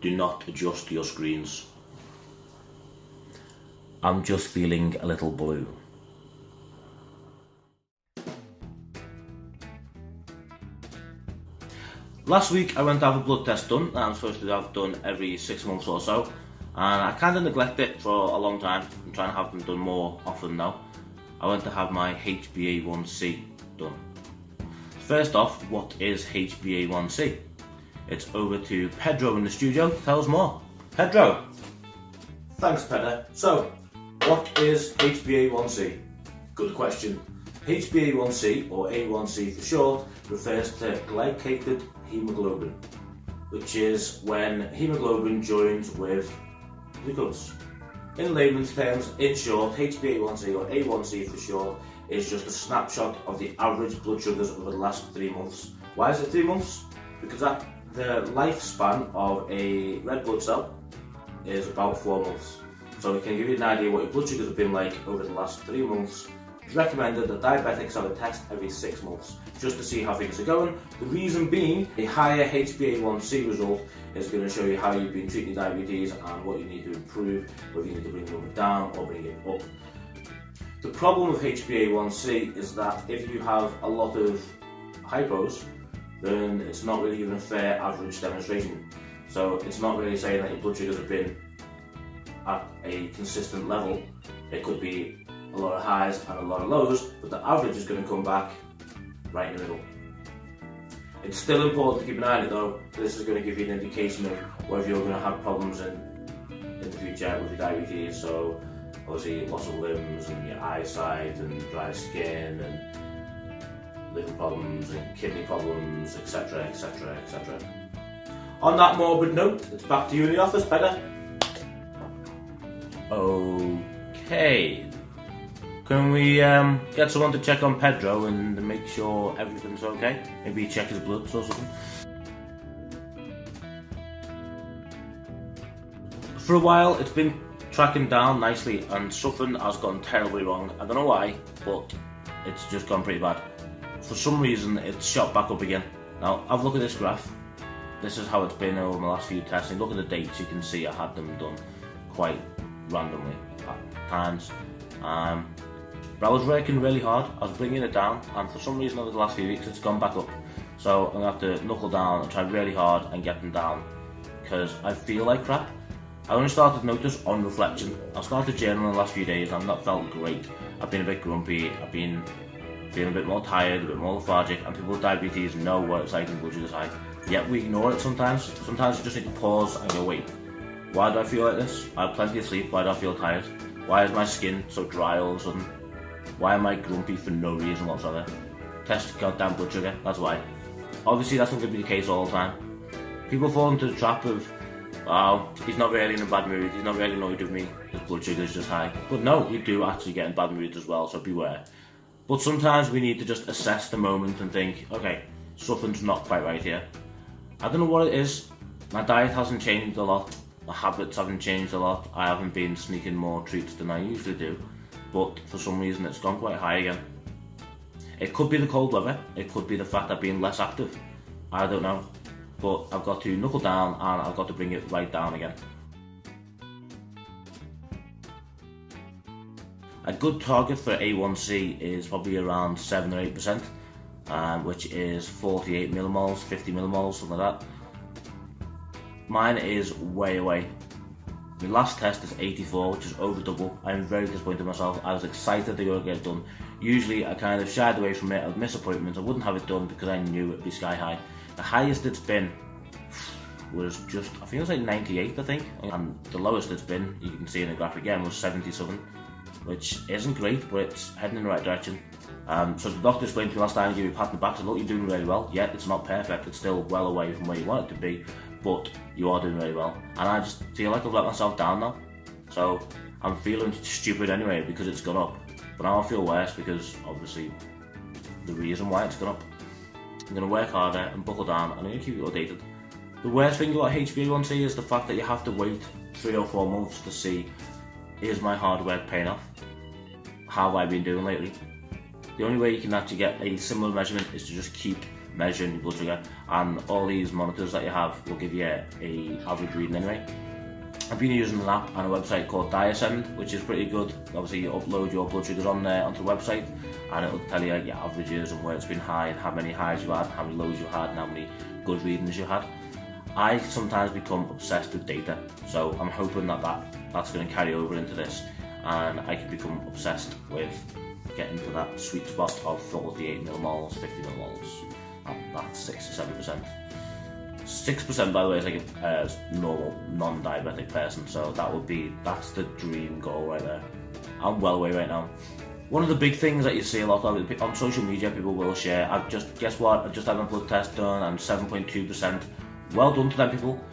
do not adjust your screens. I'm just feeling a little blue. Last week I went to have a blood test done that I'm supposed to have done every 6 months or so, and I kind of neglected it for a long time. I'm trying to have them done more often now. I went to have my HbA1c done. First off, what is HbA1c? It's over to Pedder in the studio to tell us more. Pedder! Thanks, Pedder. So, what is HbA1c? Good question. HbA1c, or A1c for short, refers to glycated hemoglobin, which is when hemoglobin joins with glucose. In layman's terms, in short, HbA1c, or A1c for short, is just a snapshot of the average blood sugars over the last 3 months. Why is it 3 months? Because the lifespan of a red blood cell is about 4 months. So it can give you an idea what your blood sugars have been like over the last 3 months. It's recommended that diabetics have a test every 6 months, just to see how things are going. The reason being, a higher HbA1c result is going to show you how you've been treating diabetes and what you need to improve, whether you need to bring the number down or bring it up. The problem with HbA1c is that if you have a lot of hypos, then it's not really giving a fair average demonstration. So it's not really saying that your blood sugars have been at a consistent level. It could be a lot of highs and a lot of lows, but the average is going to come back right in the middle. It's still important to keep an eye on it though. This is going to give you an indication of whether you're going to have problems in the future with your diabetes. So obviously loss of limbs and your eyesight and dry skin and liver problems and kidney problems, etc, etc, etc. On that morbid note, it's back to you in the office, Pedder. Okay. Can we get someone to check on Pedro and make sure everything's okay? Maybe check his bloods or something. For a while, it's been tracking down nicely and something has gone terribly wrong. I don't know why, but it's just gone pretty bad. For some reason, it's shot back up again. Now, have a look at this graph. This is how it's been over my last few tests. And look at the dates, you can see I had them done quite randomly at times. But I was working really hard, I was bringing it down, and for some reason over the last few weeks it's gone back up. So I'm going to have to knuckle down and try really hard and get them down, because I feel like crap. I only started to notice on reflection. I started journaling the last few days and I've not felt great. I've been a bit grumpy, I've been feeling a bit more tired, a bit more lethargic, and people with diabetes know what it's like when blood sugar's high. Yet we ignore it sometimes. Sometimes you just need to pause and go, wait, why do I feel like this? I have plenty of sleep, why do I feel tired? Why is my skin so dry all of a sudden? Why am I grumpy for no reason whatsoever? Test goddamn blood sugar, that's why. Obviously that's not going to be the case all the time. People fall into the trap of, oh, he's not really in a bad mood, he's not really annoyed with me, his blood sugar is just high. But no, we do actually get in bad moods as well, so beware. But sometimes we need to just assess the moment and think, okay, something's not quite right here. I don't know what it is. My diet hasn't changed a lot, my habits haven't changed a lot, I haven't been sneaking more treats than I usually do. But for some reason it's gone quite high again. It could be the cold weather, it could be the fact I've been less active, I don't know. But I've got to knuckle down and I've got to bring it right down again. A good target for A1C is probably around 7 or 8%, which is 48 millimoles, 50 millimoles, something like that. Mine is way away. My last test is 84, which is over double. I'm very disappointed in myself. I was excited to go get it done. Usually I kind of shied away from it, I'd miss appointments, I wouldn't have it done because I knew it'd be sky high. The highest it's been was just, I think it was like 98 I think, and the lowest it's been, you can see in the graph again, was 77, which isn't great, but it's heading in the right direction. So the doctor explained to me last time, he gave me a pat on the back, said look, you're doing really well, yet it's not perfect, it's still well away from where you want it to be, but you are doing really well. And I just feel like I've let myself down now, so I'm feeling stupid anyway because it's gone up, but now I feel worse because obviously the reason why it's gone up. I'm going to work harder and buckle down and I'm going to keep you updated. The worst thing about HbA1c is the fact that you have to wait 3 or 4 months to see, is my hard work paying off? How have I been doing lately? The only way you can actually get a similar measurement is to just keep measuring your blood sugar, and all these monitors that you have will give you a average reading anyway. I've been using an app and a website called Diasend, which is pretty good. Obviously you upload your blood sugars on there onto the website, and it'll tell you your averages and where it's been high, and how many highs you had, how many lows you had, and how many good readings you had. I sometimes become obsessed with data, so I'm hoping that's going to carry over into this, and I can become obsessed with getting to that sweet spot of 48 millimoles, 50 millimoles. That's 6 to 7%. 6% by the way is like a normal non-diabetic person, so that's the dream goal right there. I'm well away right now. One of the big things that you see a lot of on social media, people will share, guess what, I just had my blood test done, I'm 7.2%. Well done to them people.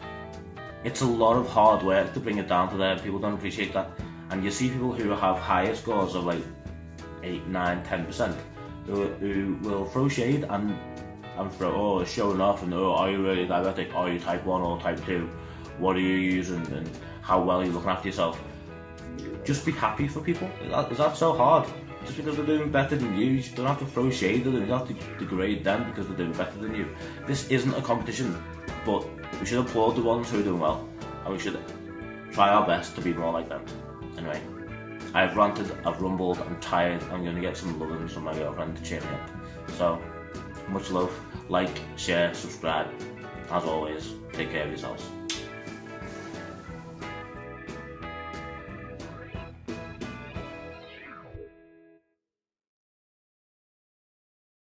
It's a lot of hard work to bring it down to there. People don't appreciate that. And you see people who have higher scores of like 8, 9, 10% who will throw shade and throw, showing off, and are you really diabetic? Are you type 1 or type 2? What are you using, and how well are you looking after yourself? Just be happy for people. Is that so hard? Just because they're doing better than you don't have to throw shade at them, you don't have to degrade them because they're doing better than you. This isn't a competition, but we should applaud the ones who are doing well, and we should try our best to be more like them. Anyway, I've ranted, I've rumbled, I'm tired, I'm going to get some lovins from my girlfriend to cheer me up. So, much love, like, share, subscribe. As always, take care of yourselves.